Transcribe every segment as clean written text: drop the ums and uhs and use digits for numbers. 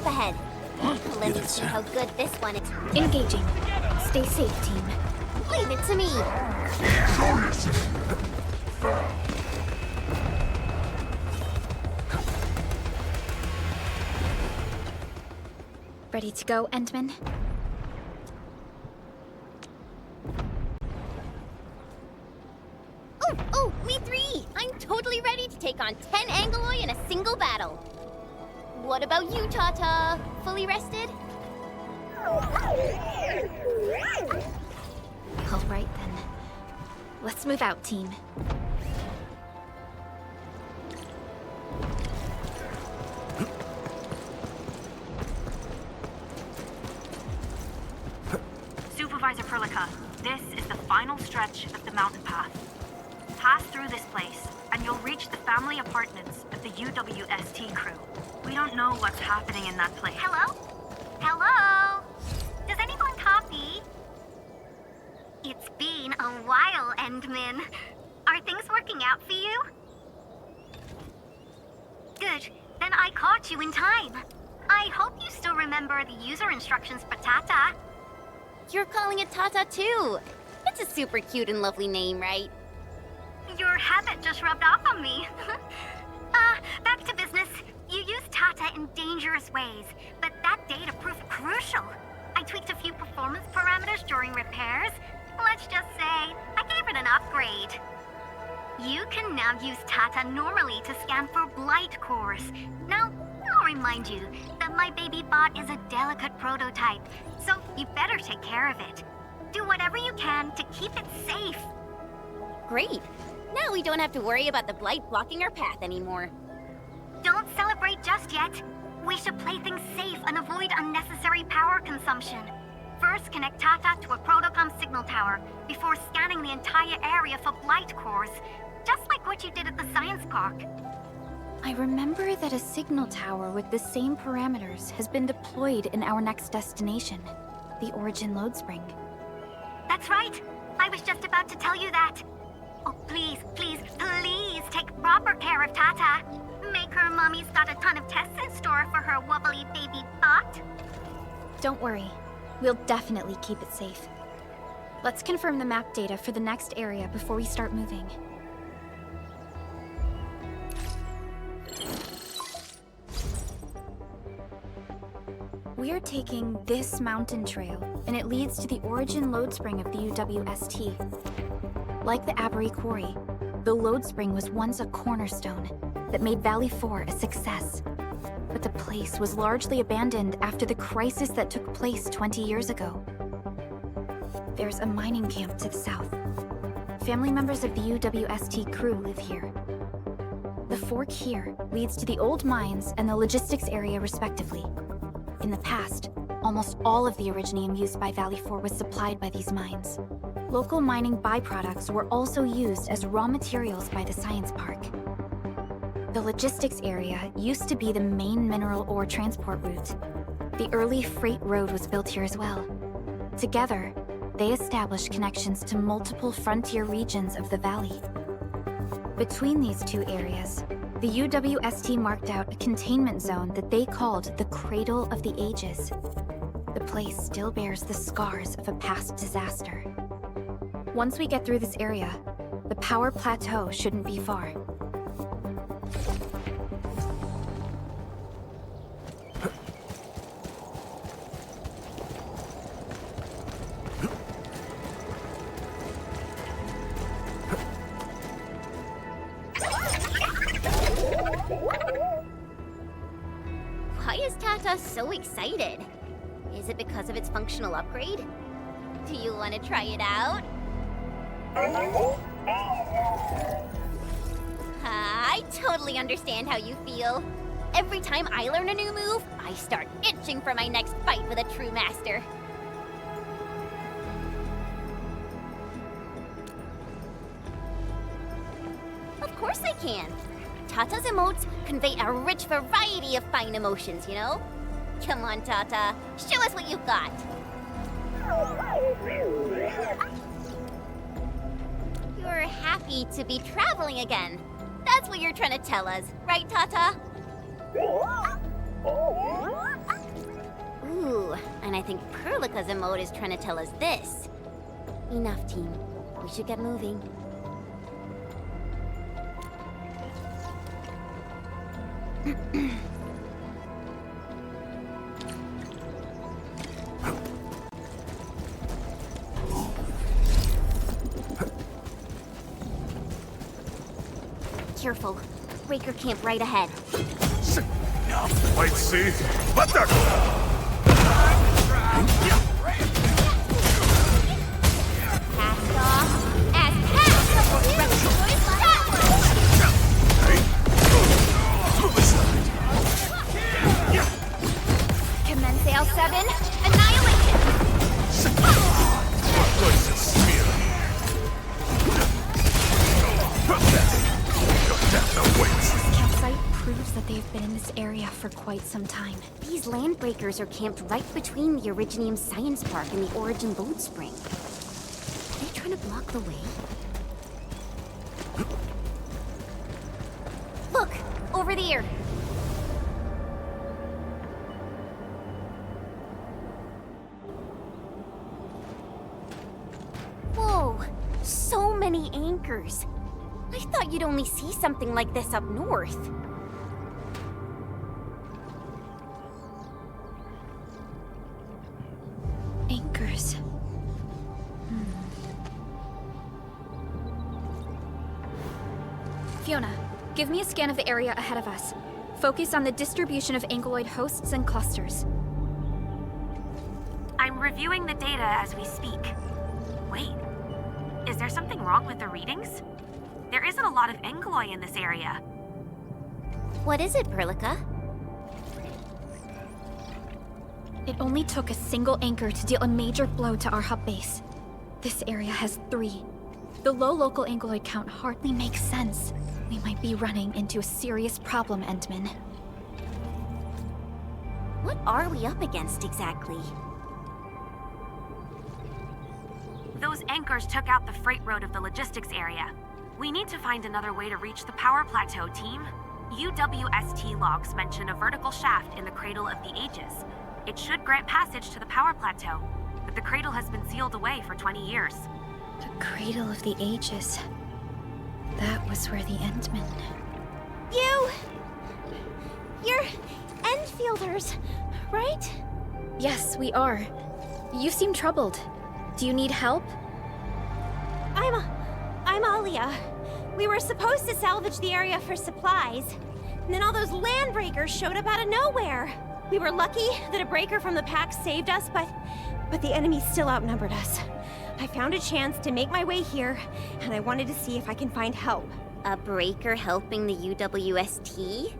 ahead. Let me see how good this one is. Engaging. Stay safe, team. Leave it to me. Ready to go, Endman? Oh, me three! I'm totally ready to take on 10 Angoloi in a single battle. What about you, Tata? Fully rested? All right, then. Let's move out, team. Supervisor Perlica, this is the final stretch of the mountain path. Pass through this place, and you'll reach the family apartments of the UWST crew. We don't know what's happening in that place. Hello? Hello? Does anyone copy? It's been a while, Endman. Are things working out for you? Good. Then I caught you in time. I hope you still remember the user instructions for Tata. You're calling it Tata too. It's a super cute and lovely name, right? Your habit just rubbed off on me. Back to business. You used Tata in dangerous ways, but that data proved crucial. I tweaked a few performance parameters during repairs. Let's just say, I gave it an upgrade. You can now use Tata normally to scan for blight cores. Now, I'll remind you that my baby bot is a delicate prototype, so you better take care of it. Do whatever you can to keep it safe. Great. Now we don't have to worry about the blight blocking our path anymore. Don't celebrate just yet. We should play things safe and avoid unnecessary power consumption. First, connect Tata to a Protocom signal tower before scanning the entire area for blight cores, just like what you did at the science park. I remember that a signal tower with the same parameters has been deployed in our next destination, the Origin Load Spring. That's right. I was just about to tell you that. Oh, please, please, please take proper care of Tata. Make her mommy's got a ton of tests in store for her wobbly baby bot. Don't worry. We'll definitely keep it safe. Let's confirm the map data for the next area before we start moving. We're taking this mountain trail, and it leads to the Origin Load Spring of the UWST. Like the Abery Quarry, the Load Spring was once a cornerstone that made Valley 4 a success. But the place was largely abandoned after the crisis that took place 20 years ago. There's a mining camp to the south. Family members of the UWST crew live here. The fork here leads to the old mines and the logistics area respectively. In the past, almost all of the Originium used by Valley 4 was supplied by these mines. Local mining byproducts were also used as raw materials by the science park. The logistics area used to be the main mineral ore transport route. The early freight road was built here as well. Together, they established connections to multiple frontier regions of the valley. Between these two areas, the UWST marked out a containment zone that they called the Cradle of the Ages. The place still bears the scars of a past disaster. Once we get through this area, the power plateau shouldn't be far. Why is Tata so excited? Is it because of its functional upgrade? Do you want to try it out? I totally understand how you feel. Every time I learn a new move, I start itching for my next fight with a true master. Of course I can. Tata's emotes convey a rich variety of fine emotions, you know? Come on, Tata. Show us what you've got. You're happy to be traveling again. That's what you're trying to tell us, right, Tata? Ooh, and I think Perlica's emote is trying to tell us this. Enough, team. We should get moving. Careful. Breaker camp right ahead. Wait, see? Let that Cast off. As Commence L7. Annihilation. Campsite proves that they've been in this area for quite some time. These landbreakers are camped right between the Originium Science Park and the Origin Load Spring. Are they trying to block the way? Look! Over there! Whoa! So many anchors! I thought you'd only see something like this up north. Anchors. Fiona, give me a scan of the area ahead of us. Focus on the distribution of ankyloid hosts and clusters. I'm reviewing the data as we speak. Wait, is there something wrong with the readings? There isn't a lot of ankyloid in this area. What is it, Perlica? It only took a single anchor to deal a major blow to our hub base. This area has 3. The low local ankyloid count hardly makes sense. We might be running into a serious problem, Endman. What are we up against exactly? Those anchors took out the freight road of the logistics area. We need to find another way to reach the power plateau, team. UWST logs mention a vertical shaft in the Cradle of the Ages. It should grant passage to the power plateau, but the cradle has been sealed away for 20 years. The Cradle of the Ages. That was where the Endmen... You're Enfielders, right? Yes, we are. You seem troubled. Do you need help? I'm Alia. We were supposed to salvage the area for supplies, and then all those landbreakers showed up out of nowhere. We were lucky that a breaker from the pack saved us, but the enemy still outnumbered us. I found a chance to make my way here, and I wanted to see if I can find help. A breaker helping the UWST?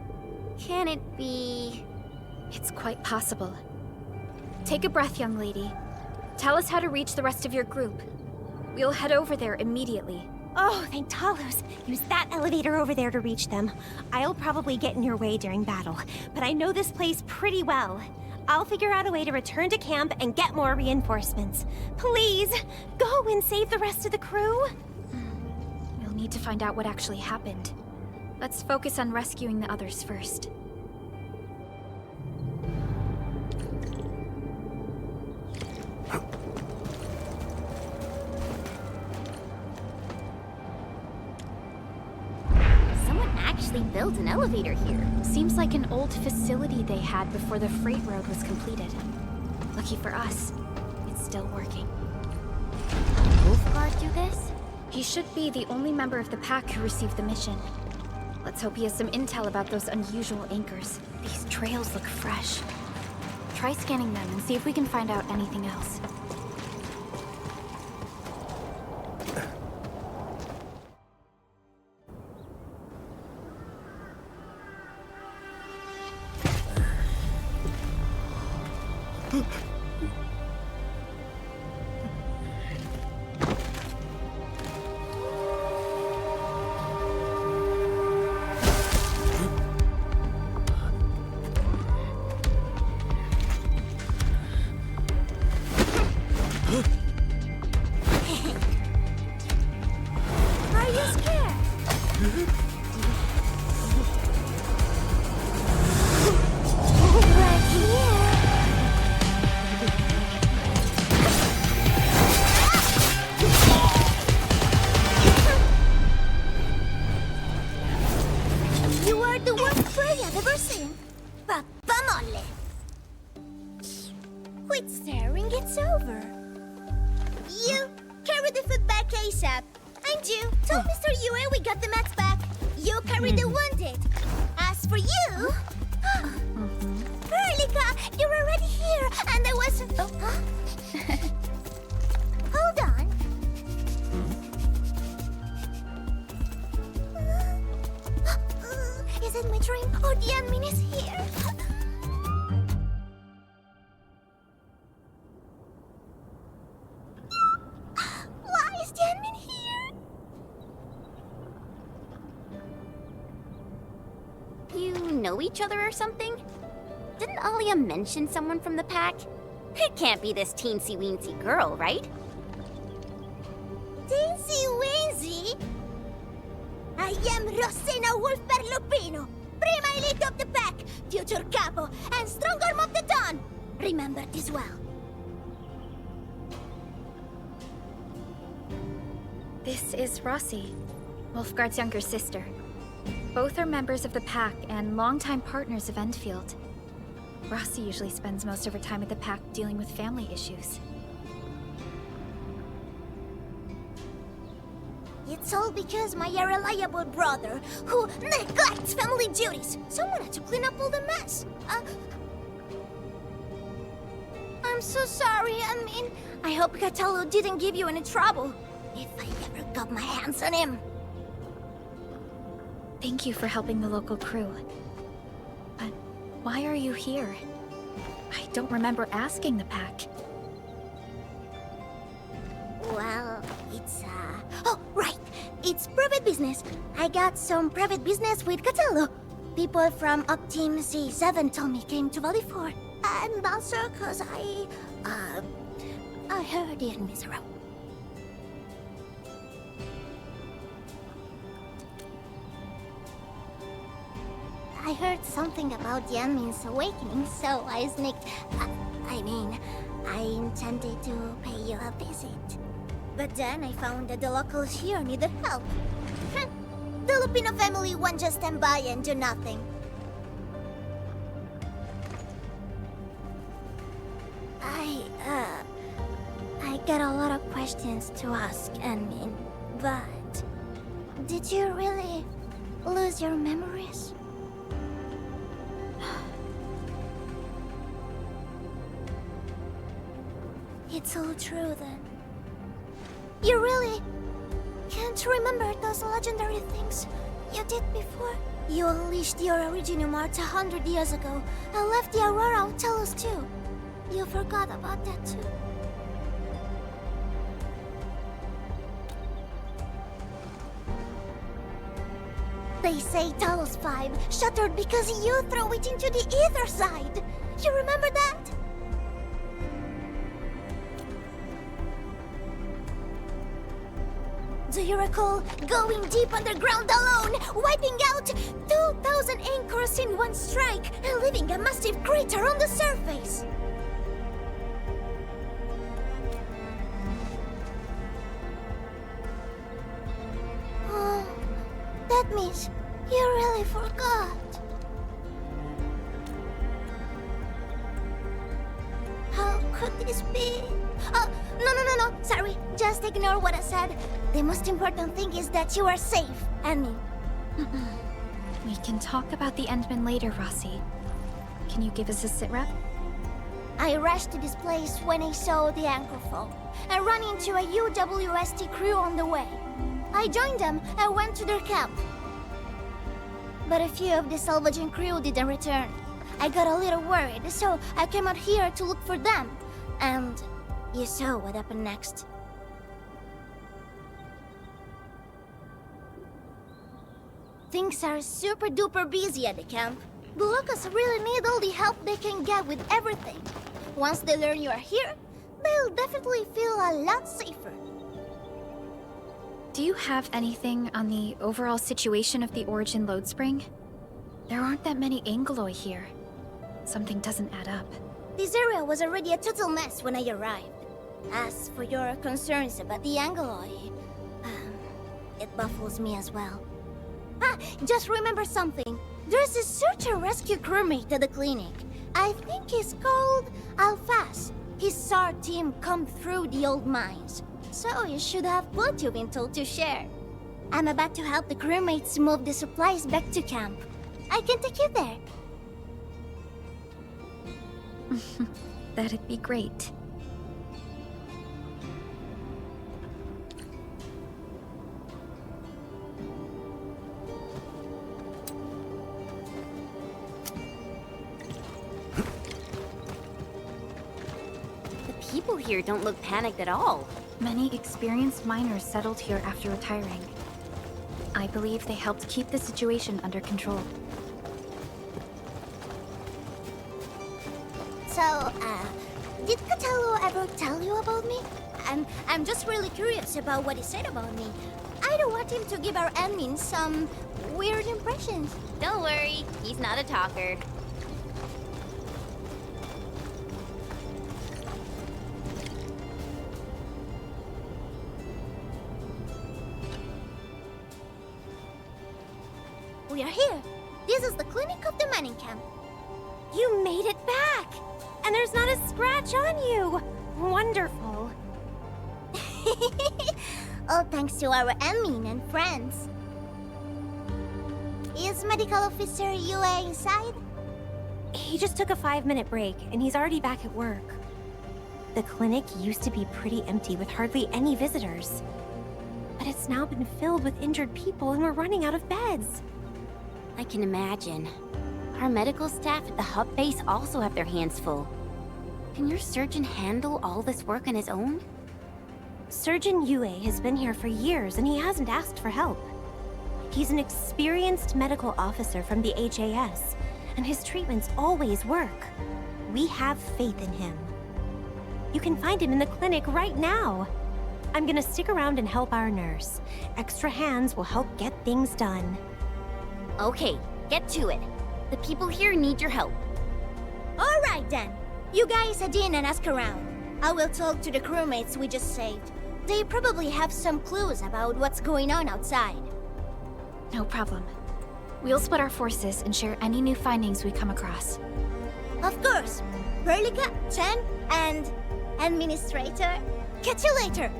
Can it be... It's quite possible. Take a breath, young lady. Tell us how to reach the rest of your group. We'll head over there immediately. Oh, thank Talos. Use that elevator over there to reach them. I'll probably get in your way during battle, but I know this place pretty well. I'll figure out a way to return to camp and get more reinforcements. Please, go and save the rest of the crew. We'll need to find out what actually happened. Let's focus on rescuing the others first. Actually built an elevator here. Seems like an old facility they had before the freight road was completed. Lucky for us, it's still working. Wolfguard do this? He should be the only member of the pack who received the mission. Let's hope he has some intel about those unusual anchors. These trails look fresh. Try scanning them and see if we can find out anything else. prey I've ever seen. Pappa molle. Quit staring, it's over. You, carry the food back ASAP. And you, tell Mr. Yue we got the mats back. You carry the wounded. As for you... Perlica, you're already here, and I was... Hold on. Is it my dream, or the admin is here? Why is the admin here? You know each other or something? Didn't Alia mention someone from the pack? It can't be this teensy-weensy girl, right? Teensy-weensy? I am Rosena Wolfberg-Lupino, prima elite of the pack, future capo, and strong arm of the dawn. Remember this well. This is Rossi, Wolfgard's younger sister. Both are members of the pack and longtime partners of Endfield. Rossi usually spends most of her time at the pack dealing with family issues. It's all because my unreliable brother, who neglects family duties. Someone had to clean up all the mess. I'm so sorry, I hope Cataldo didn't give you any trouble. If I ever got my hands on him. Thank you for helping the local crew. But why are you here? I don't remember asking the pack. Well, it's, Oh, right! It's private business. I got some private business with Cataldo. People from Up Team C7 told me came to Valley 4. And also cause I heard the miserable. I heard something about the admin's awakening, so I sneaked... I intended to pay you a visit. But then I found that the locals here needed help. The Lupino family won't just stand by and do nothing. I got a lot of questions to ask, admin, but... Did you really lose your memories? It's all true, then. You really can't remember those legendary things you did before? You unleashed your original Mart 100 years ago and left the Aurora of Telos too. You forgot about that too. They say Talos 5 shattered because you threw it into the ether side. You remember that? Do you recall going deep underground alone, wiping out 2,000 anchors in one strike, and leaving a massive crater on the surface? Oh, that means you really forgot. How could this be? Oh, no, sorry. Just ignore what I said. The most important thing is that you are safe, Annie. We can talk about the Endman later, Rossi. Can you give us a sitrep? I rushed to this place when I saw the anchor fall, and ran into a UWST crew on the way. I joined them and went to their camp. But a few of the salvaging crew didn't return. I got a little worried, so I came out here to look for them. And you saw what happened next. Things are super duper busy at the camp. The locals really need all the help they can get with everything. Once they learn you are here, they'll definitely feel a lot safer. Do you have anything on the overall situation of the Origin Load Spring? There aren't that many Angeloi here. Something doesn't add up. This area was already a total mess when I arrived. As for your concerns about the Angeloi, it baffles me as well. Just remember something. There's a search and rescue crewmate at the clinic. I think he's called Alphas. His SAR team come through the old mines, so you should have plenty of intel to share. I'm about to help the crewmates move the supplies back to camp. I can take you there. That'd be great. The people here don't look panicked at all. Many experienced miners settled here after retiring. I believe they helped keep the situation under control. So, did Catello ever tell you about me? I'm just really curious about what he said about me. I don't want him to give our admin some weird impressions. Don't worry, he's not a talker. We are here. This is the clinic of the mining camp. You made it back! And there's not a scratch on you! Wonderful. All thanks to our admin and friends. Is Medical Officer UA inside? He just took a 5-minute break, and he's already back at work. The clinic used to be pretty empty with hardly any visitors. But it's now been filled with injured people, and we're running out of beds. I can imagine. Our medical staff at the hub base also have their hands full. Can your surgeon handle all this work on his own? Surgeon Yue has been here for years, and he hasn't asked for help. He's an experienced medical officer from the HAS, and his treatments always work. We have faith in him. You can find him in the clinic right now. I'm gonna stick around and help our nurse. Extra hands will help get things done. Okay, get to it. The people here need your help. All right then. You guys head in and ask around. I will talk to the crewmates we just saved. They probably have some clues about what's going on outside. No problem. We'll split our forces and share any new findings we come across. Of course. Perlica, Chen, and Administrator. Catch you later.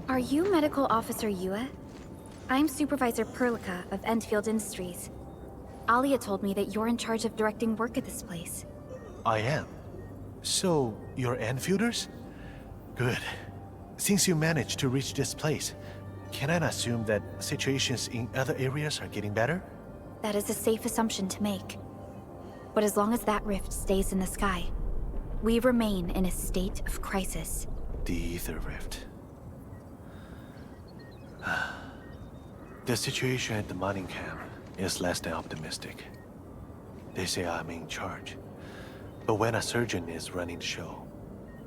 Are you Medical Officer Yue? I'm Supervisor Perlica of Endfield Industries. Alia told me that you're in charge of directing work at this place. I am. So, you're Enfielders? Good. Since you managed to reach this place, can I assume that situations in other areas are getting better? That is a safe assumption to make. But as long as that rift stays in the sky, we remain in a state of crisis. The Ether Rift. The situation at the mining camp is less than optimistic. They say I'm in charge. But when a surgeon is running the show,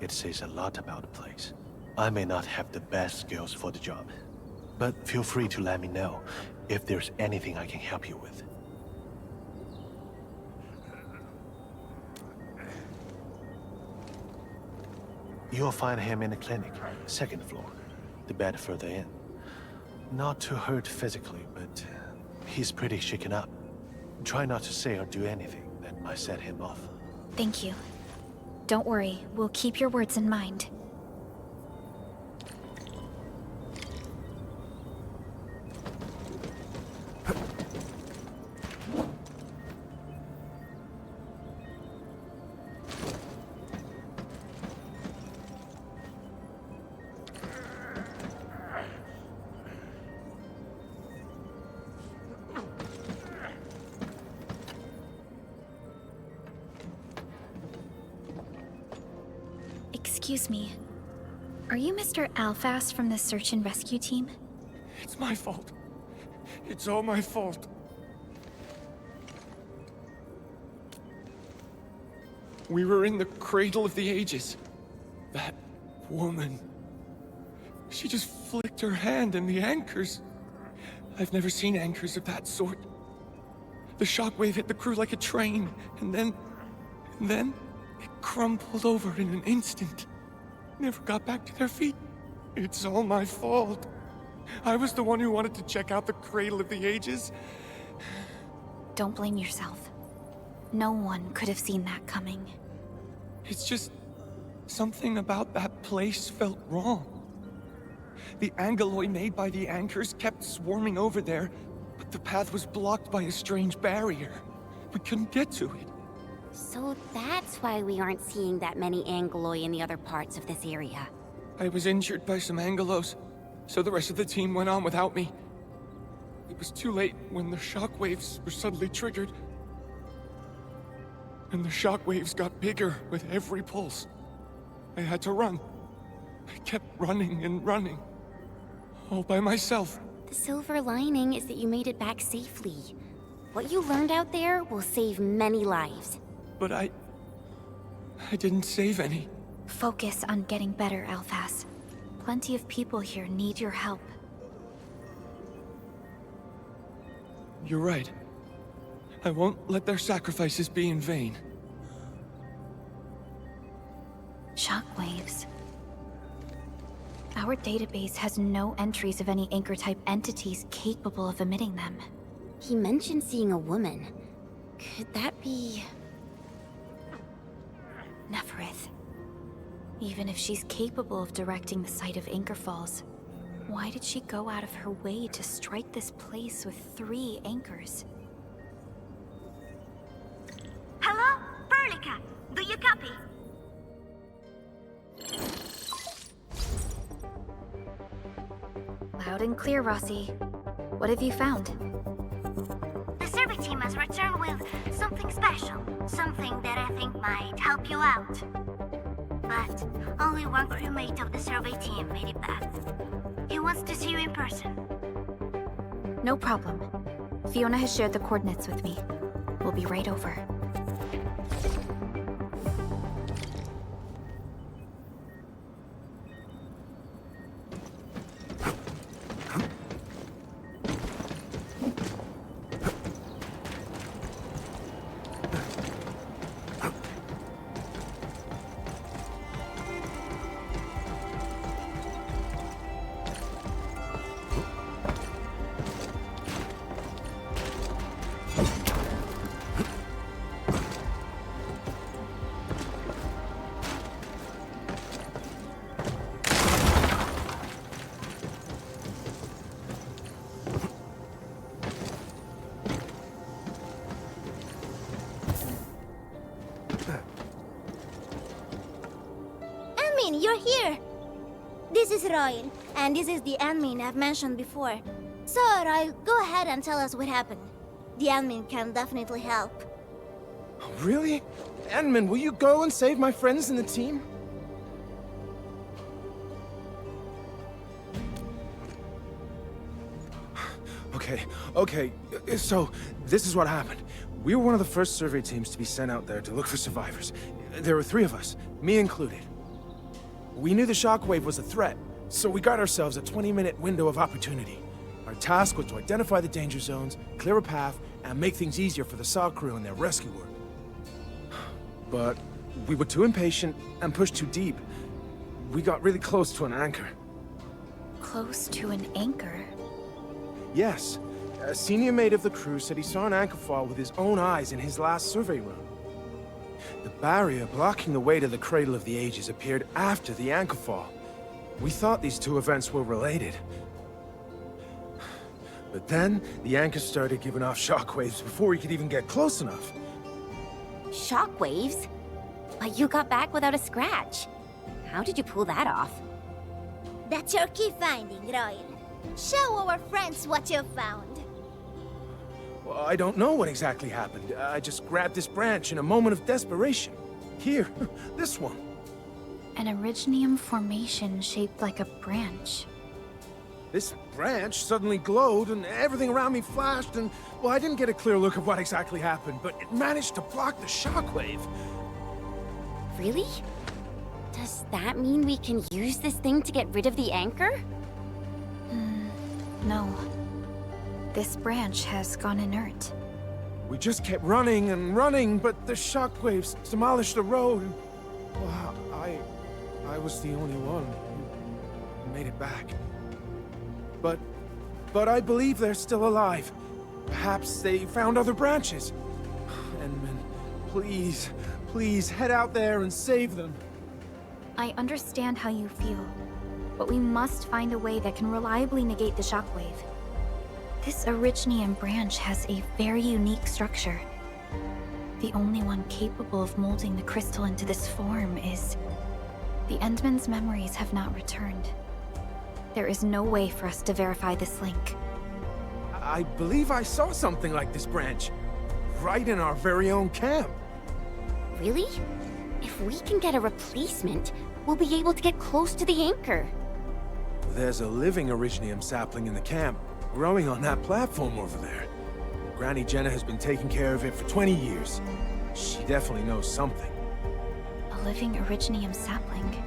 it says a lot about the place. I may not have the best skills for the job, but feel free to let me know if there's anything I can help you with. You'll find him in the clinic, second floor, the bed further in. Not too hurt physically, but he's pretty shaken up. Try not to say or do anything that might set him off. Thank you. Don't worry, we'll keep your words in mind. Excuse me. Are you Mr. Alphas from the search and rescue team? It's my fault. It's all my fault. We were in the cradle of the ages. That woman. She just flicked her hand and the anchors. I've never seen anchors of that sort. The shockwave hit the crew like a train, and then it crumpled over in an instant. Never got back to their feet. It's all my fault. I was the one who wanted to check out the Cradle of the Ages. Don't blame yourself. No one could have seen that coming. It's just something about that place felt wrong. The angeloi made by the anchors kept swarming over there, but the path was blocked by a strange barrier. We couldn't get to it. So that's why we aren't seeing that many angeloi in the other parts of this area. I was injured by some angelos, so the rest of the team went on without me. It was too late when the shockwaves were suddenly triggered. And the shockwaves got bigger with every pulse. I had to run. I kept running and running. All by myself. The silver lining is that you made it back safely. What you learned out there will save many lives. But I didn't save any. Focus on getting better, Alphas. Plenty of people here need your help. You're right. I won't let their sacrifices be in vain. Shockwaves. Our database has no entries of any anchor-type entities capable of emitting them. He mentioned seeing a woman. Could that be... Neferith. Even if she's capable of directing the site of anchor falls, why did she go out of her way to strike this place with 3 anchors? Hello? Perlica, do you copy? Loud and clear, Rossi. What have you found? The survey team has returned with something special. Something that I think might help you out. But only one crewmate of the survey team made it back. He wants to see you in person. No problem. Fiona has shared the coordinates with me. We'll be right over. You're here! This is Royal, and this is the admin I've mentioned before. So, Royal, go ahead and tell us what happened. The admin can definitely help. Really? Admin, will you go and save my friends and the team? Okay, so this is what happened. We were one of the first survey teams to be sent out there to look for survivors. There were 3 of us, me included. We knew the shockwave was a threat, so we got ourselves a 20-minute window of opportunity. Our task was to identify the danger zones, clear a path, and make things easier for the SAW crew and their rescue work. But we were too impatient and pushed too deep. We got really close to an anchor. Close to an anchor? Yes. A senior mate of the crew said he saw an anchor fall with his own eyes in his last survey run. The barrier blocking the way to the Cradle of the Ages appeared after the anchor fall. We thought these 2 events were related. But then, the anchor started giving off shockwaves before we could even get close enough. Shockwaves? But you got back without a scratch. How did you pull that off? That's your key finding, Royal. Show our friends what you've found. Well, I don't know what exactly happened. I just grabbed this branch in a moment of desperation. Here, this one. An Originium formation shaped like a branch. This branch suddenly glowed and everything around me flashed and, well, I didn't get a clear look at what exactly happened, but it managed to block the shockwave. Really? Does that mean we can use this thing to get rid of the anchor? No. This branch has gone inert. We just kept running and running, but the shockwaves demolished the road. Well, I was the only one who made it back. But I believe they're still alive. Perhaps they found other branches. Endman, please head out there and save them. I understand how you feel, but we must find a way that can reliably negate the shockwave. This Originium branch has a very unique structure. The only one capable of molding the crystal into this form is... The Endman's memories have not returned. There is no way for us to verify this link. I believe I saw something like this branch. Right in our very own camp. Really? If we can get a replacement, we'll be able to get close to the anchor. There's a living Originium sapling in the camp, growing on that platform over there. Granny Jenna has been taking care of it for 20 years. She definitely knows something. A living Originium sapling.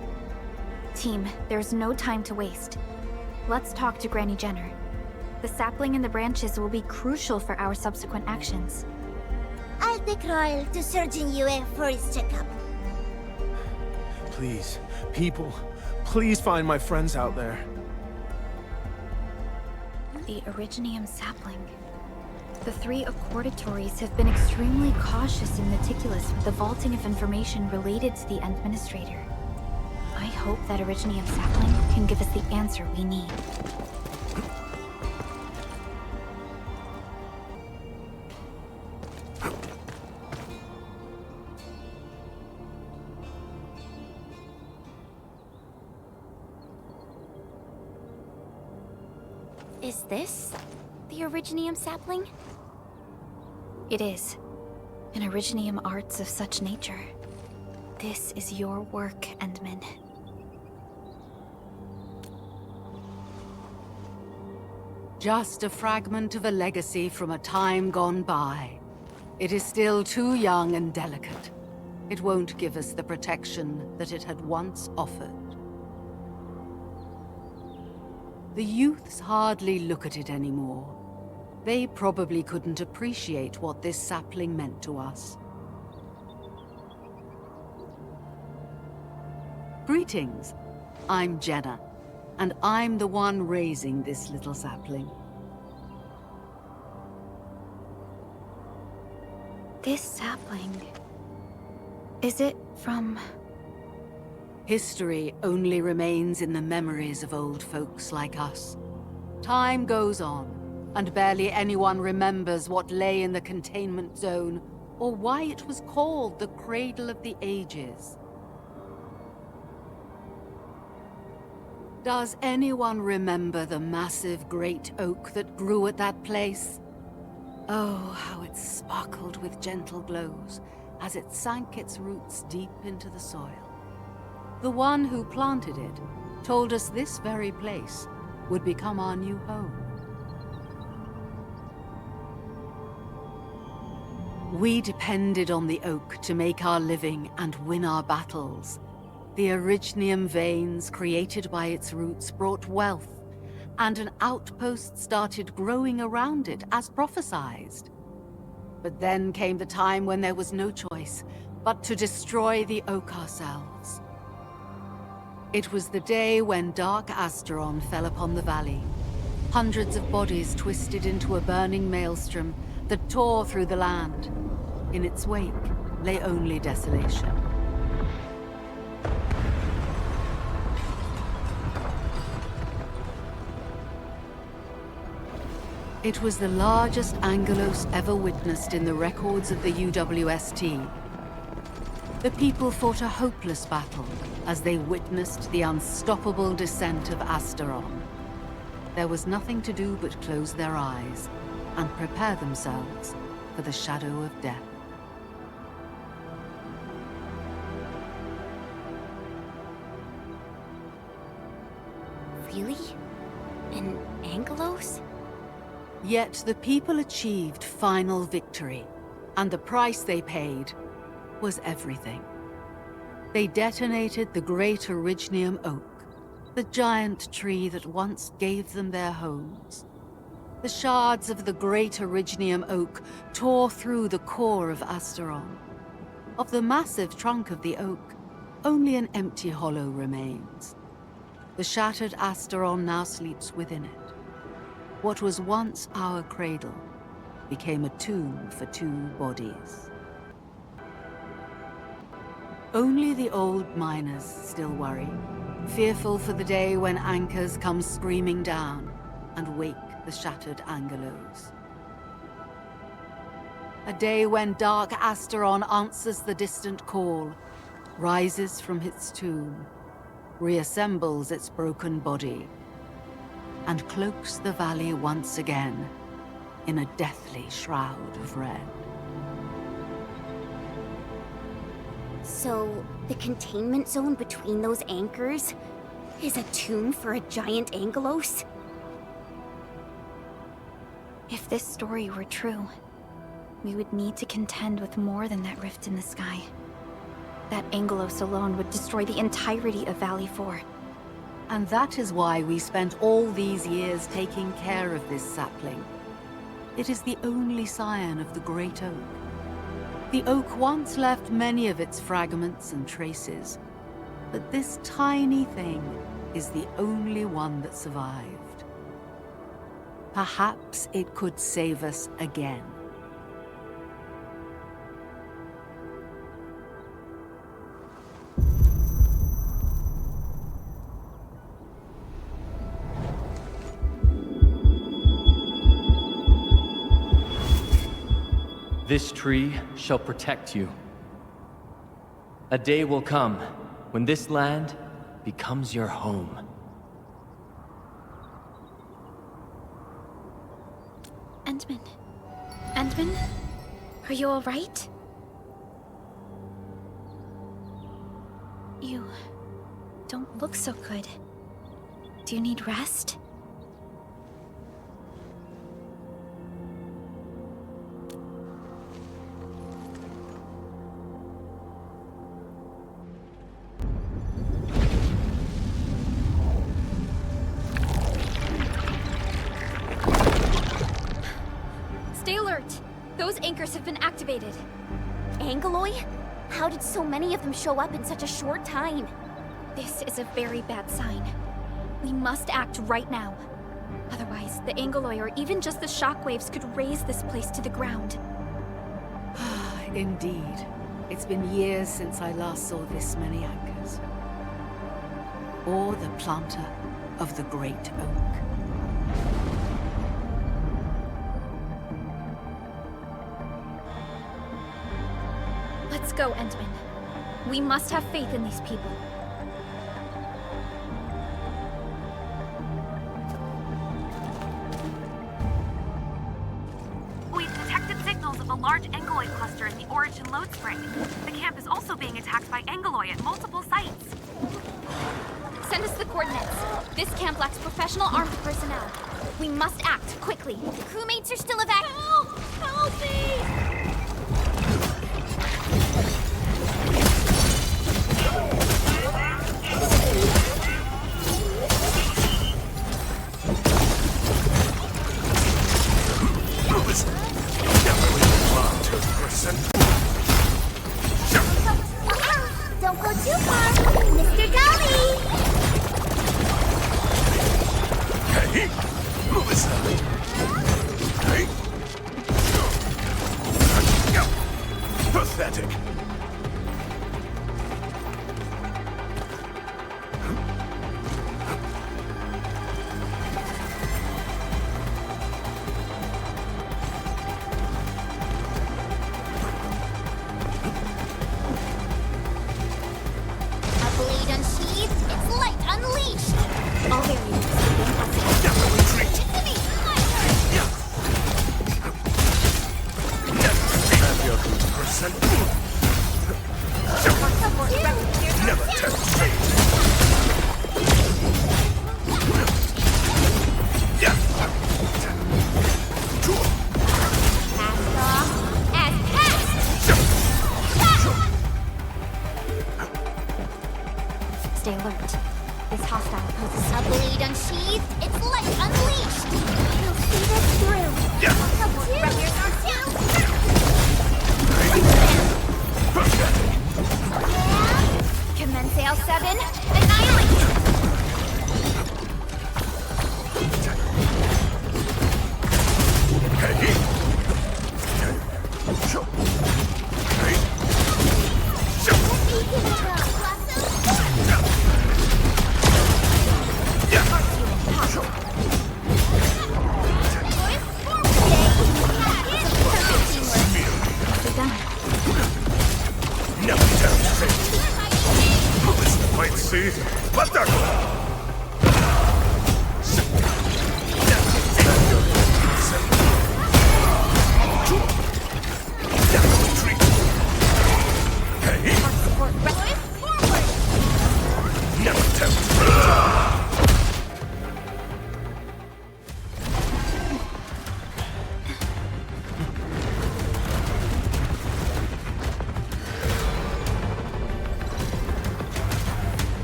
Team, there's no time to waste. Let's talk to Granny Jenner. The sapling and the branches will be crucial for our subsequent actions. I'll take Royal to Surgeon Yue for his checkup. Please, people, please find my friends out there. The Originium sapling. The 3 Accordatories have been extremely cautious and meticulous with the vaulting of information related to the Administrator. I hope that Originium sapling can give us the answer we need. Is this the Originium sapling? It is. An Originium arts of such nature. This is your work, Endman. Just a fragment of a legacy from a time gone by. It is still too young and delicate. It won't give us the protection that it had once offered. The youths hardly look at it anymore. They probably couldn't appreciate what this sapling meant to us. Greetings. I'm Jenna, and I'm the one raising this little sapling. This sapling... is it from... History only remains in the memories of old folks like us. Time goes on, and barely anyone remembers what lay in the containment zone, or why it was called the Cradle of the Ages. Does anyone remember the massive great oak that grew at that place? Oh, how it sparkled with gentle glows as it sank its roots deep into the soil. The one who planted it told us this very place would become our new home. We depended on the oak to make our living and win our battles. The Originium veins created by its roots brought wealth, and an outpost started growing around it as prophesized. But then came the time when there was no choice but to destroy the oak ourselves. It was the day when dark Asteron fell upon the valley. Hundreds of bodies twisted into a burning maelstrom that tore through the land. In its wake lay only desolation. It was the largest Angelos ever witnessed in the records of the UWST. The people fought a hopeless battle as they witnessed the unstoppable descent of Asteron. There was nothing to do but close their eyes and prepare themselves for the shadow of death. Really? In Angelos? Yet the people achieved final victory, and the price they paid was everything. They detonated the great Originium oak, The giant tree that once gave them their homes. The shards of the great Originium oak tore through the core of Asteron. Of the massive trunk of the oak, only an empty hollow remains. The shattered Asteron now sleeps within it. What was once our cradle became a tomb for 2 bodies. Only the old miners still worry, fearful for the day when anchors come screaming down and wake the shattered Angelos. A day when dark Asteron answers the distant call, rises from its tomb, reassembles its broken body, and cloaks the valley once again in a deathly shroud of red. So, the containment zone between those anchors is a tomb for a giant Angelos? If this story were true, we would need to contend with more than that rift in the sky. That Angelos alone would destroy the entirety of Valley 4. And that is why we spent all these years taking care of this sapling. It is the only scion of the Great Oak. The oak once left many of its fragments and traces, but this tiny thing is the only one that survived. Perhaps it could save us again. This tree shall protect you. A day will come when this land becomes your home. Endman. Endman? Are you all right? You don't look so good. Do you need rest? Stay alert! Those anchors have been activated. Angeloi? How did so many of them show up in such a short time? This is a very bad sign. We must act right now. Otherwise, the Angeloi or even just the shockwaves could raze this place to the ground. Indeed. It's been years since I last saw this many anchors. Or the planter of the Great Oak. Let's go, Endman. We must have faith in these people. We've detected signals of a large Angeloid cluster in the Origin Lode Spring. The camp is also being attacked by Angeloi at multiple sites. Send us the coordinates. This camp lacks professional armed personnel. We must act quickly. The crewmates are still evacuated. Help! Help me! Don't go too far, Mr. Dolly! Hey, move aside. Hey. Pathetic. Stay alert. This hostile A blade unsheathed, its light unleashed! We'll see this through. Warriors are down! Commence L7, annihilate!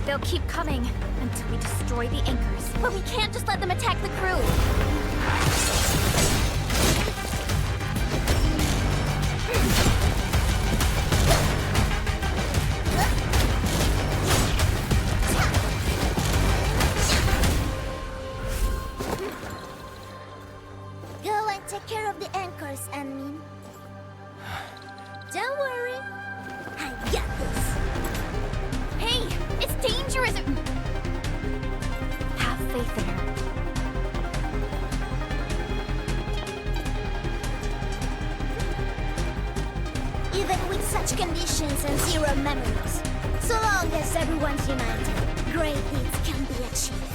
They'll keep coming until we destroy the anchors. But we can't just let them attack the crew! Go and take care of the anchors, Anmin. Don't worry. I got this. Hey, it's dangerous! Have faith in her. Even with such conditions and zero memories, so long as everyone's united, great deeds can be achieved.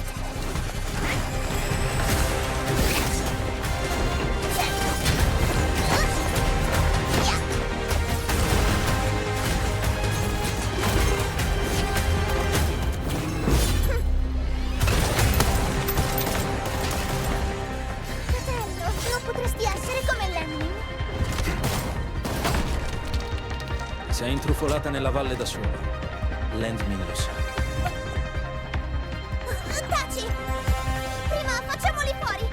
Fratello, non potresti essere come Lemmy? Sei intrufolata nella valle da sola. Landmin lo sa. Taci! Prima facciamoli fuori!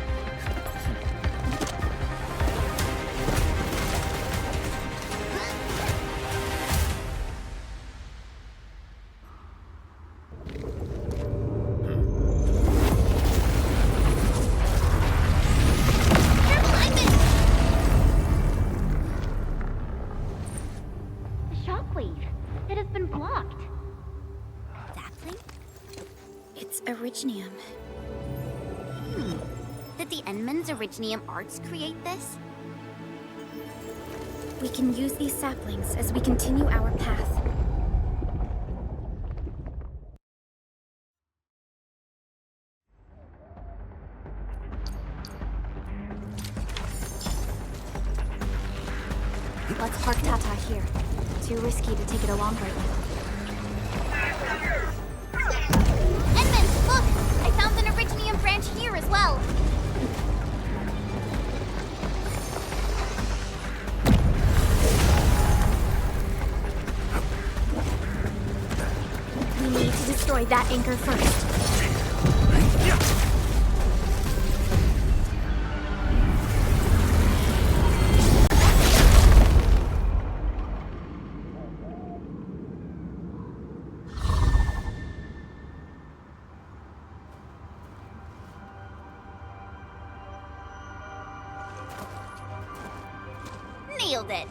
The shockwave. It has been blocked. Sapling? It's Originium. Did the Enman's Originium arts create this? We can use these saplings as we continue our path. Let's park Tata here. Too risky to take it along right now. Enman, look! I found an Originium branch here as well. We need to destroy that anchor first. Nailed it!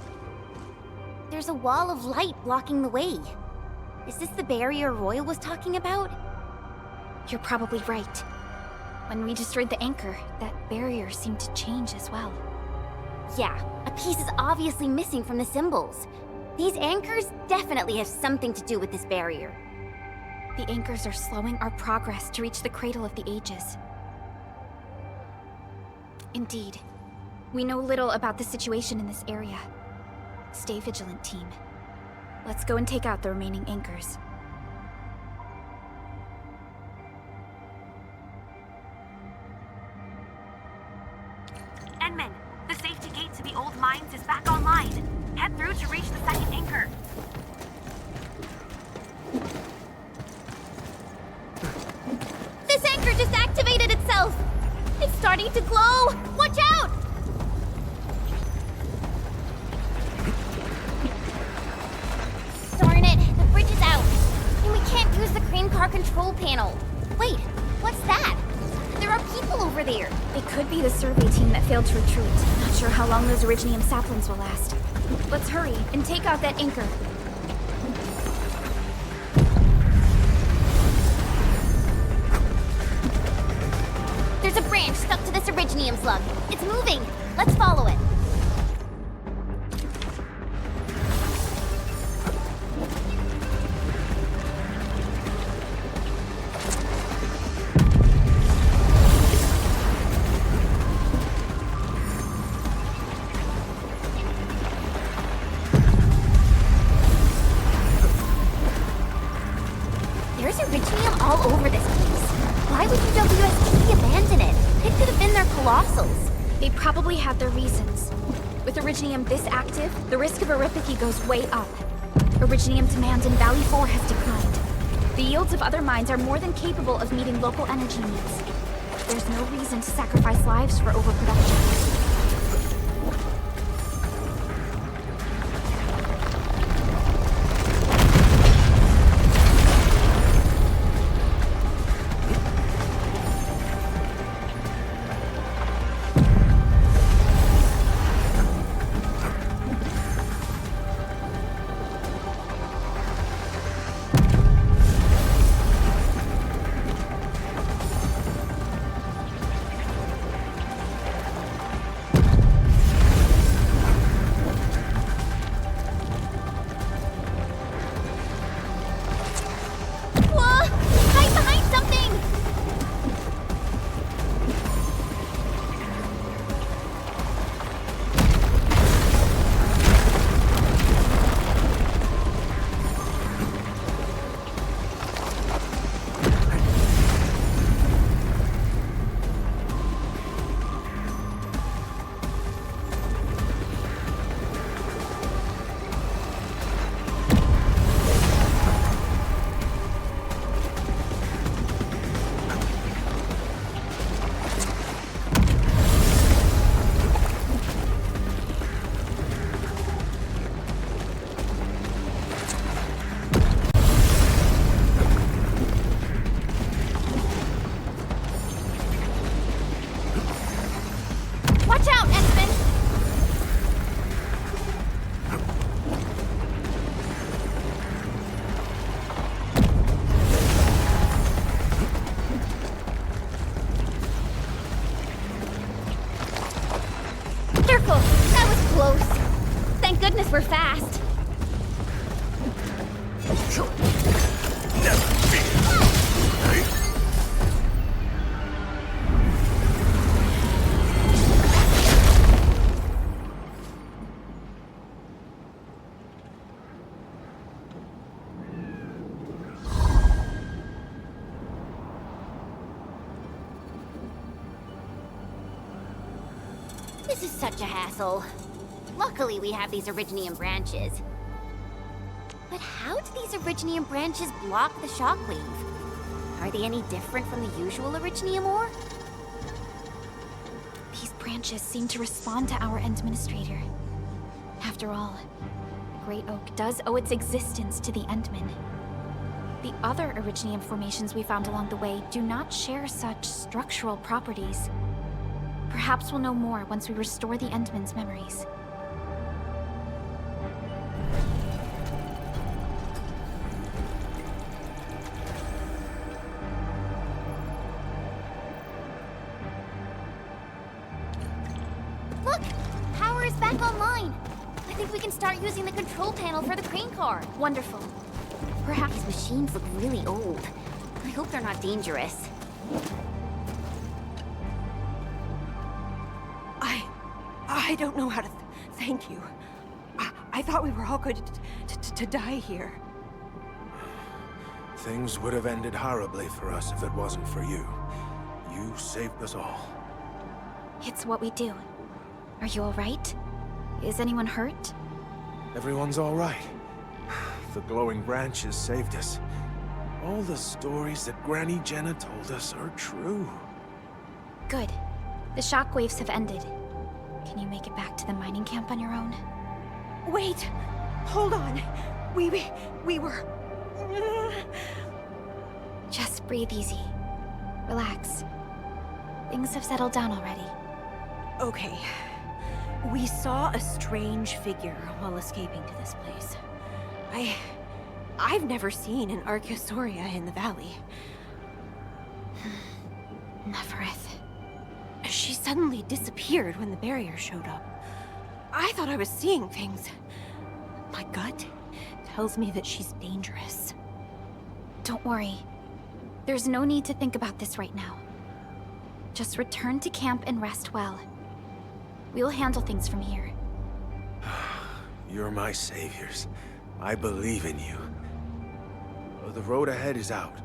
There's a wall of light blocking the way. Is this the barrier Royal was talking about? You're probably right. When we destroyed the anchor, that barrier seemed to change as well. Yeah, a piece is obviously missing from the symbols. These anchors definitely have something to do with this barrier. The anchors are slowing our progress to reach the Cradle of the Ages. Indeed. We know little about the situation in this area. Stay vigilant, team. Let's go and take out the remaining anchors. Enman, the safety gate to the old mines is back online. Head through to reach the second anchor. starting to glow! Watch out! Darn it, the bridge is out. And we can't use the crane car control panel. Wait, what's that? There are people over there. It could be the survey team that failed to retreat. Not sure how long those Originium saplings will last. Let's hurry and take out that anchor. There's a branch stuck to this Originium slug. It's moving. Let's follow it. There's Originium all over this place. Why would UWST abandon it? It could have been their colossals. They probably had their reasons. With Originium this active, the risk of eripathy goes way up. Originium demand in Valley 4 has declined. The yields of other mines are more than capable of meeting local energy needs. There's no reason to sacrifice lives for overproduction. Goodness, we're fast. This is such a hassle. Luckily, we have these Originium branches. But how do these Originium branches block the shockwave? Are they any different from the usual Originium ore? These branches seem to respond to our Endministrator. After all, the Great Oak does owe its existence to the Endmen. The other Originium formations we found along the way do not share such structural properties. Perhaps we'll know more once we restore the Endmen's memories. Look! Power is back online! I think we can start using the control panel for the crane car. Wonderful. Perhaps these machines look really old. I hope they're not dangerous. I don't know how to thank you. I thought we were all going to die here. Things would have ended horribly for us if it wasn't for you. You saved us all. It's what we do. Are you all right? Is anyone hurt? Everyone's all right. The glowing branches saved us. All the stories that Granny Jenna told us are true. Good. The shockwaves have ended. Can you make it back to the mining camp on your own? Wait! Hold on. We were... Just breathe easy. Relax. Things have settled down already. Okay. We saw a strange figure while escaping to this place. I've never seen an Archaeosauria in the valley. Nefereth. She suddenly disappeared when the barrier showed up. I thought I was seeing things. My gut tells me that she's dangerous. Don't worry. There's no need to think about this right now. Just return to camp and rest well. We'll handle things from here. You're my saviors. I believe in you. The road ahead is out.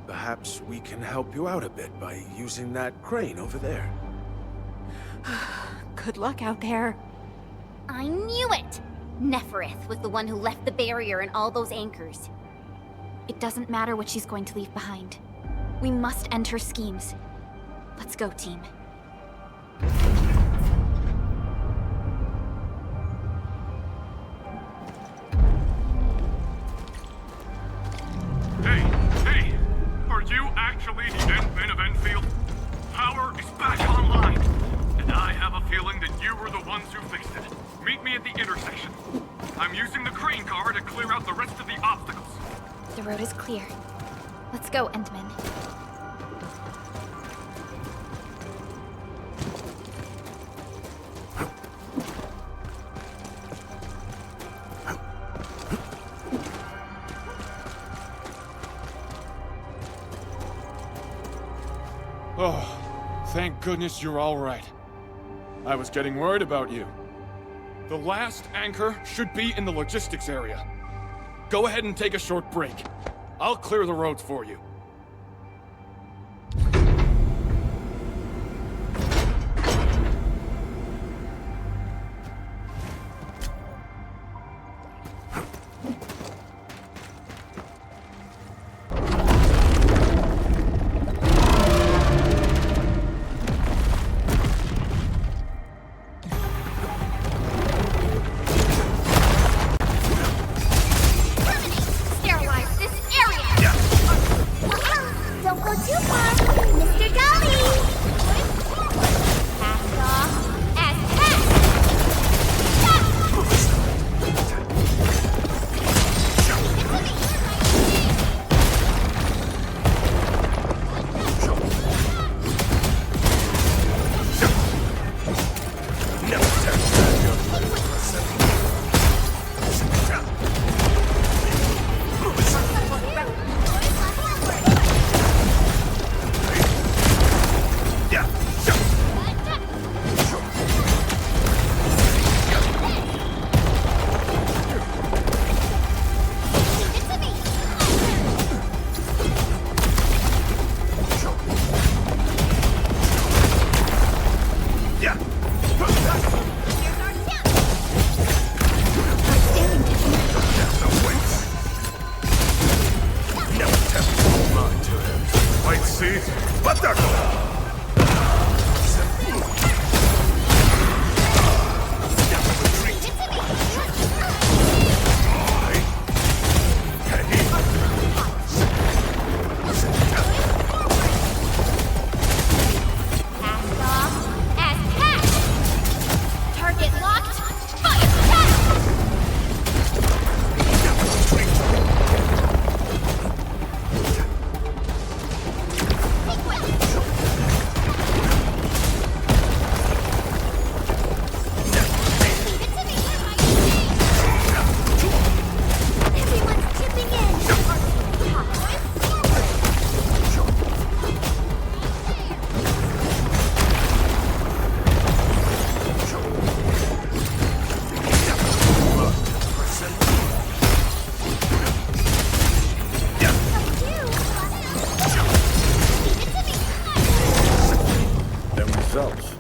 Perhaps we can help you out a bit by using that crane over there. Good luck out there. I knew it! Nefereth was the one who left the barrier and all those anchors. It doesn't matter what she's going to leave behind. We must end her schemes. Let's go, team. Hey! Are you actually the Endmen of Endfield? Power is back online, and I have a feeling that you were the ones who fixed it. Meet me at the intersection. I'm using the crane car to clear out the rest of the obstacles. The road is clear. Let's go, Endman. Oh, thank goodness you're all right. I was getting worried about you. The last anchor should be in the logistics area. Go ahead and take a short break. I'll clear the roads for you.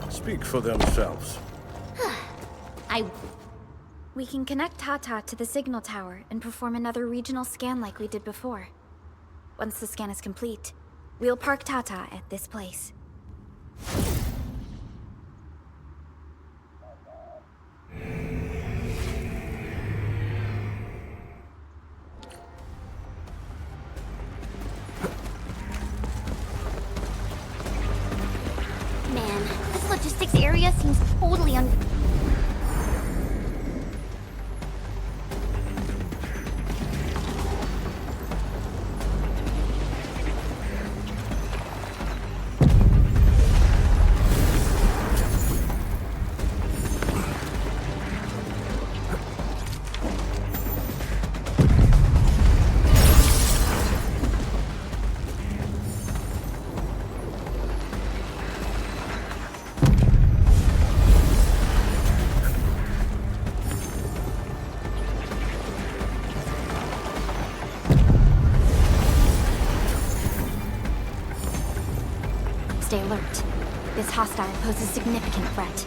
Speak for themselves. We can connect Tata to the signal tower and perform another regional scan like we did before. Once the scan is complete, we'll park Tata at this place. area seems totally Stay alert. This hostile poses a significant threat.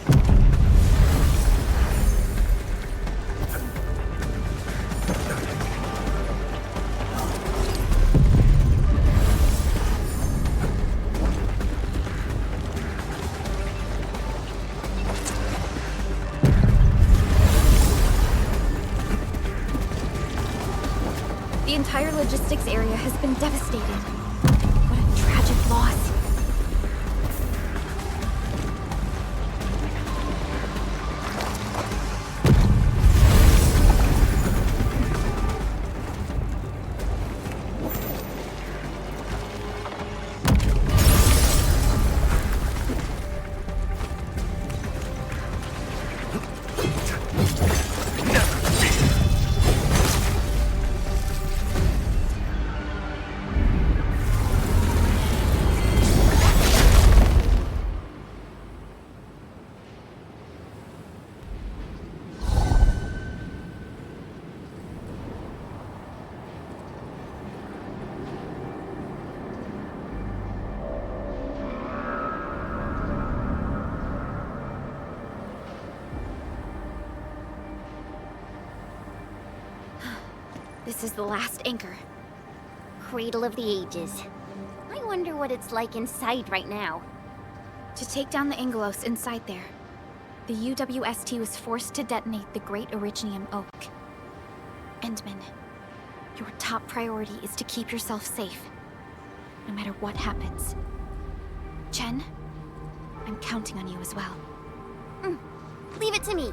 The entire logistics area has been devastated. What a tragic loss. This is the last anchor. Cradle of the Ages. I wonder what it's like inside right now. To take down the Angelos inside there, the UWST was forced to detonate the Great Originium Oak. Endman, your top priority is to keep yourself safe, no matter what happens. Chen, I'm counting on you as well. Leave it to me.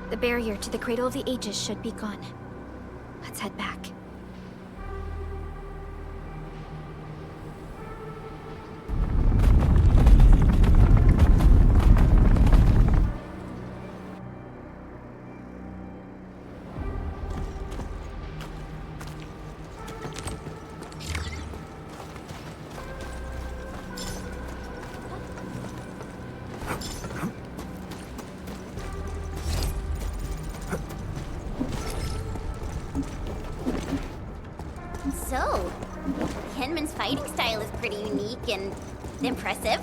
The barrier to the Cradle of the Ages should be gone. Let's head back. So, Kenman's fighting style is pretty unique and impressive.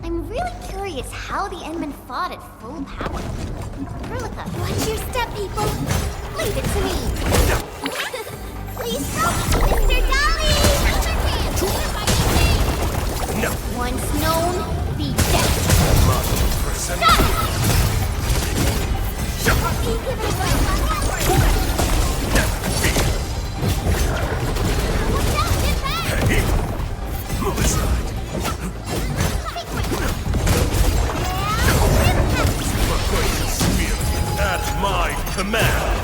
I'm really curious how the Endman fought at full power. Perlica, Watch your step, people! leave it to me! Please help, Mr. Dolly! No. Once known, be dead. Stop! Move aside. Persuasion spear at my command.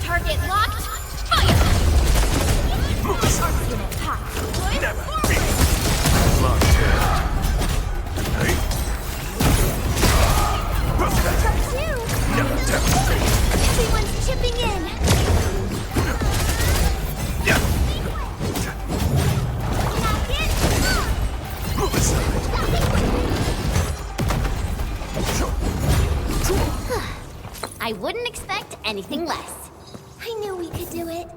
Target locked. Fire! Move aside. Never be. Never demonstrate. Everyone's chipping in! Move aside. I wouldn't expect anything less. I knew we could do it.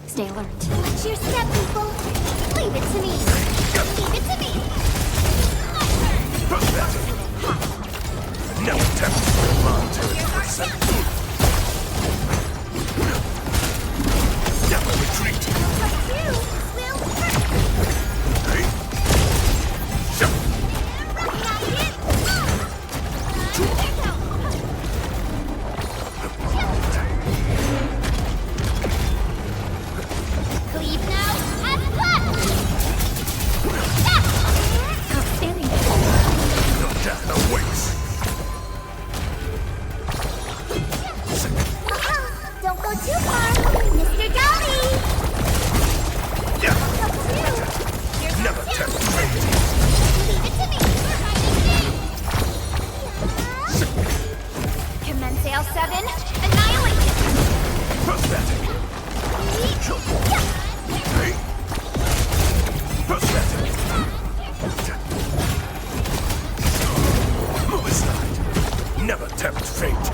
Stay alert. Watch your step, people! Leave it to me. Leave it to me. Never demonstrate my territory. Never retreat. Mr. Dolly! Never tempt fate. Leave it to me! Commence Sail 7, annihilation! Pathetic. Hey. Pathetic. Move aside. Never tempt fate.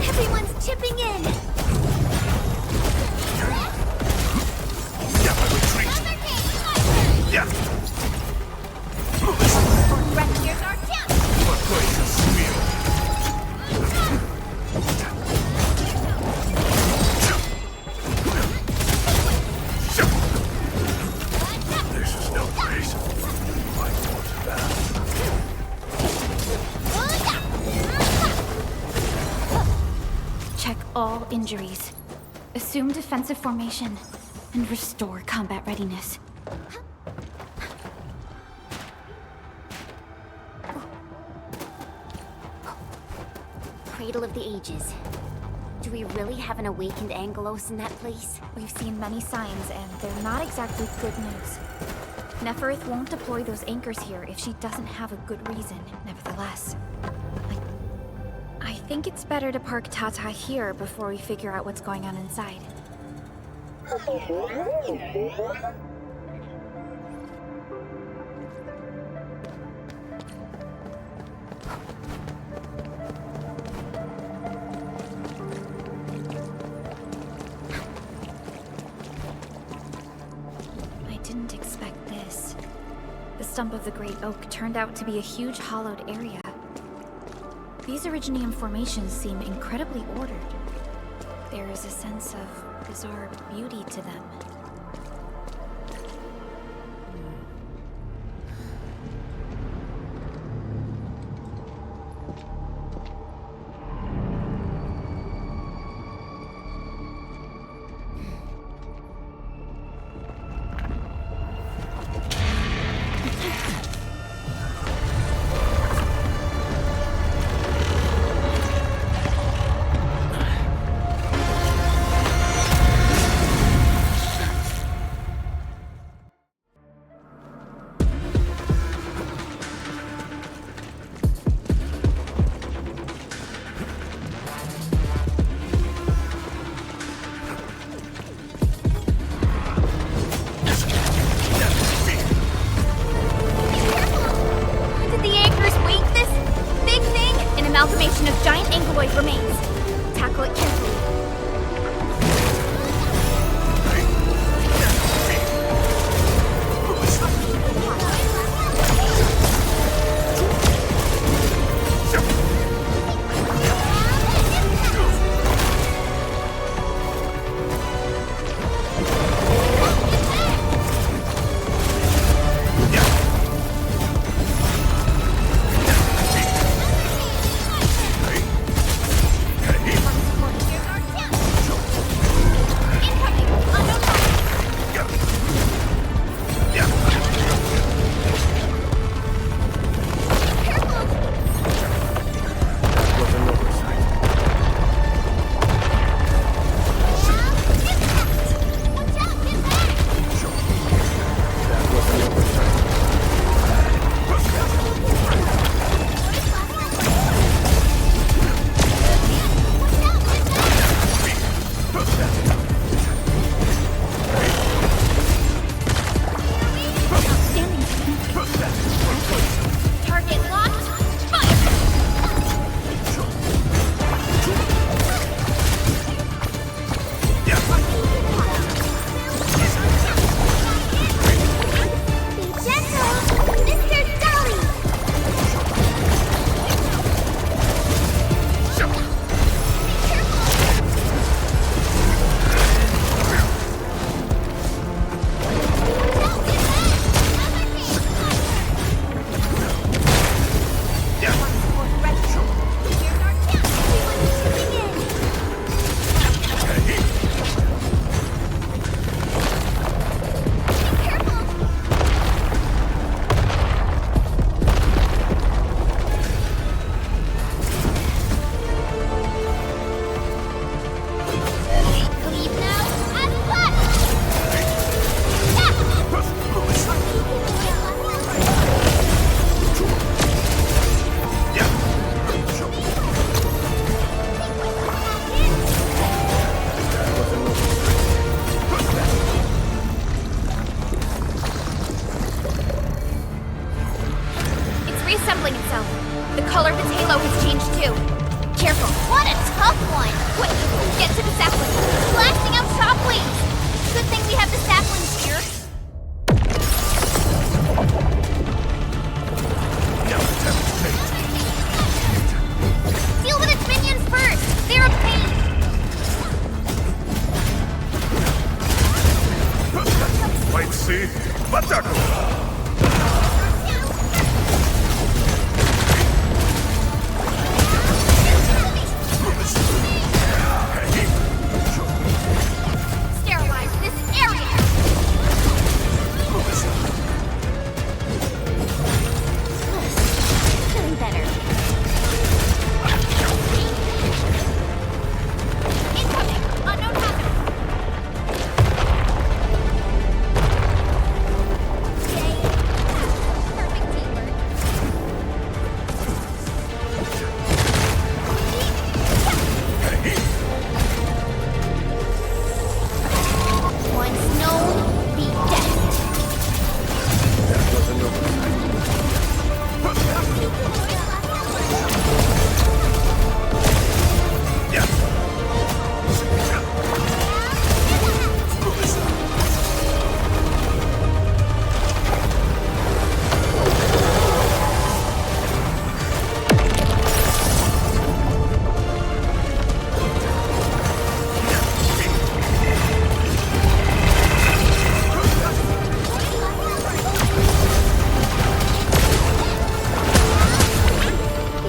Everyone's chipping in! Never retreat. Yeah. Rescuers are down! My place is spear. This is no place. My towards battle. Check all injuries. Assume defensive formation. And restore combat readiness. Cradle of the Ages. Do we really have an awakened Angelos in that place? We've seen many signs, and they're not exactly good news. Neferith won't deploy those anchors here if she doesn't have a good reason, nevertheless. I think it's better to park Tata here before we figure out what's going on inside. I didn't expect this. The stump of the Great Oak turned out to be a huge hollowed area. These Originium formations seem incredibly ordered. There is a sense of bizarre beauty to them. Amalgamation of giant ankyloid remains. Tackle it carefully. The color of its halo has changed too. Careful. What a tough one! Quick, get to the sapling. It's blasting out shockwaves. Good thing we have the saplings here. Deal with its minions first! They're a pain! Wait, see? Ataku! Sterilize this area! Feeling better. Incoming! Unknown hazard! Perfect teamwork. Once known, be dead. That was an oversight.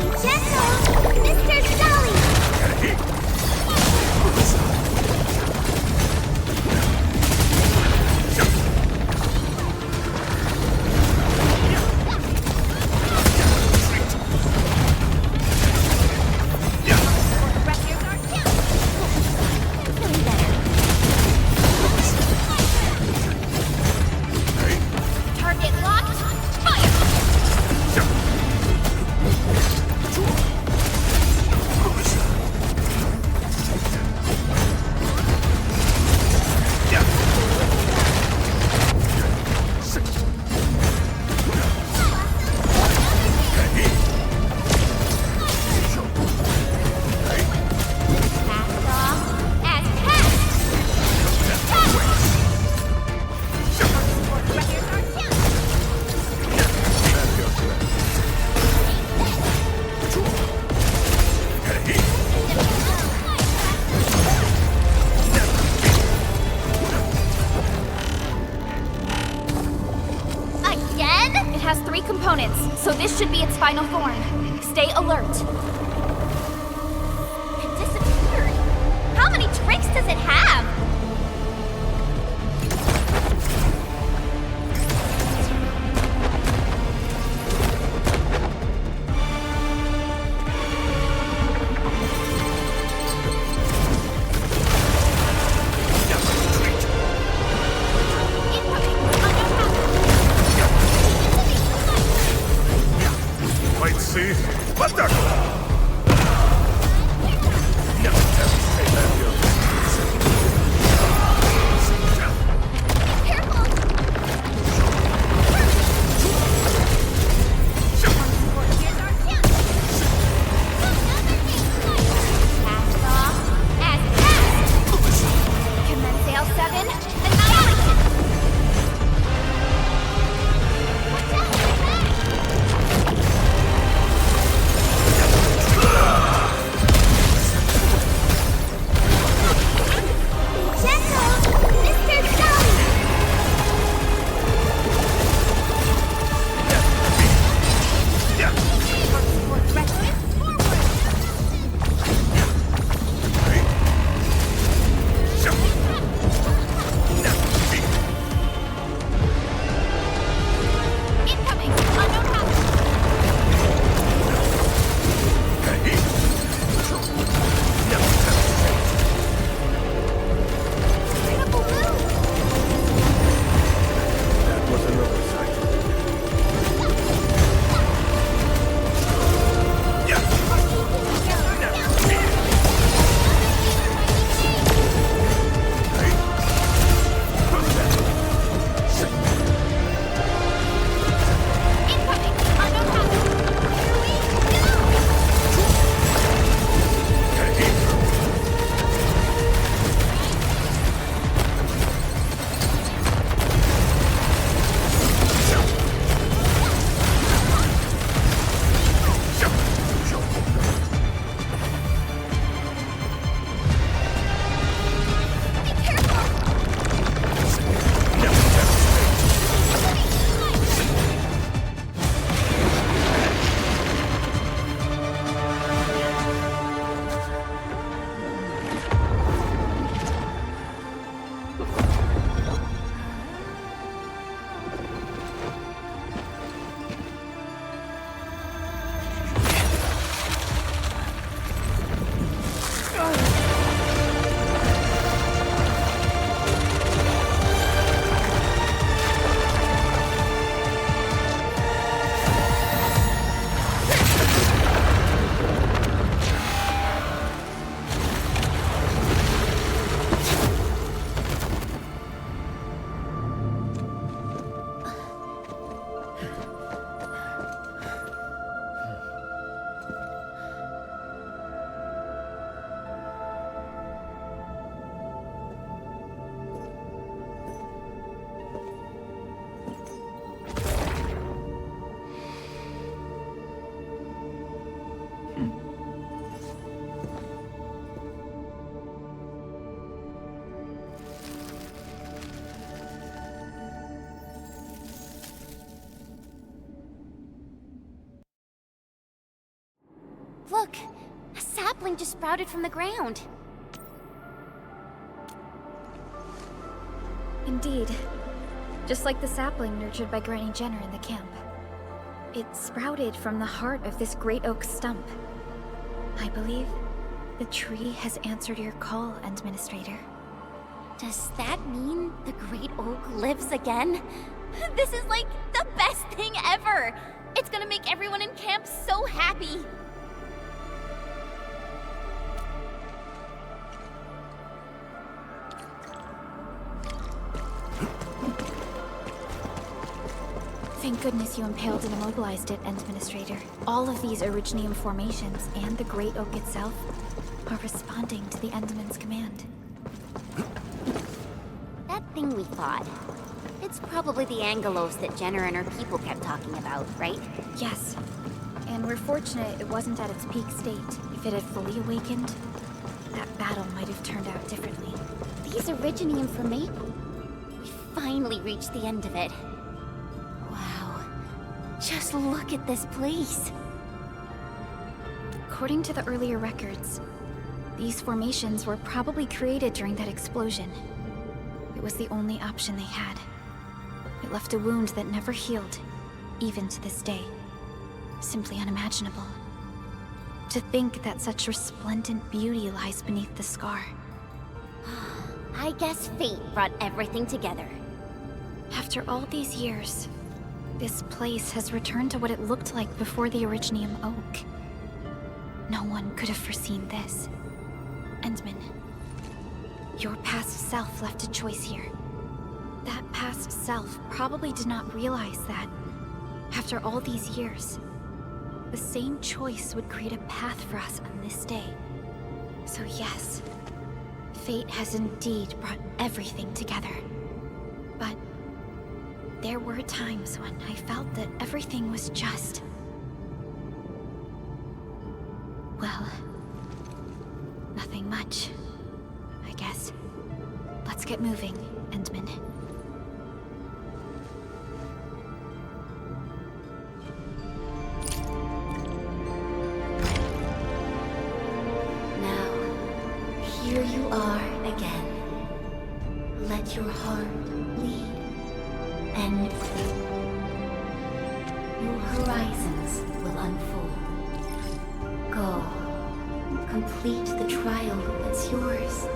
Be gentle, Mr. Sully! Feeling better. Target locked. Fire! Passed off as passed. Again? It has 3 components, so this should be its final form. Stay alert. It disappeared. How many tricks does it have? Incoming! Unknown hazard! Wait, see? Ataku! No, that Passed off as passed. Commence Sail 7, annihilation! Watch out! Look, a sapling just sprouted from the ground. Indeed. Just like the sapling nurtured by Granny Jenner in the camp. It sprouted from the heart of this great oak stump. I believe the tree has answered your call, Administrator. Does that mean the great oak lives again? This is like the best thing ever! It's gonna make everyone in camp so happy! Thank goodness you impaled and immobilized it, Administrator. All of these Originium formations and the Great Oak itself are responding to the Enderman's command. That thing we fought. It's probably the Angelos that Jenner and her people kept talking about, right? Yes. And we're fortunate it wasn't at its peak state. If it had fully awakened, that battle might have turned out differently. These Originium formations. We finally reached the end of it. Just look at this place. According to the earlier records, these formations were probably created during that explosion. It was the only option they had. It left a wound that never healed, even to this day. Simply unimaginable. To think that such resplendent beauty lies beneath the scar. I guess fate brought everything together. After all these years, this place has returned to what it looked like before the Originium Oak. No one could have foreseen this. Endman, your past self left a choice here. That past self probably did not realize that, after all these years, the same choice would create a path for us on this day. So yes, fate has indeed brought everything together. But there were times when I felt that everything was just... well, nothing much, I guess. Let's get moving, Endman. Now, here you are again. Let your heart bleed. And new horizons will unfold. Go, complete the trial that's yours.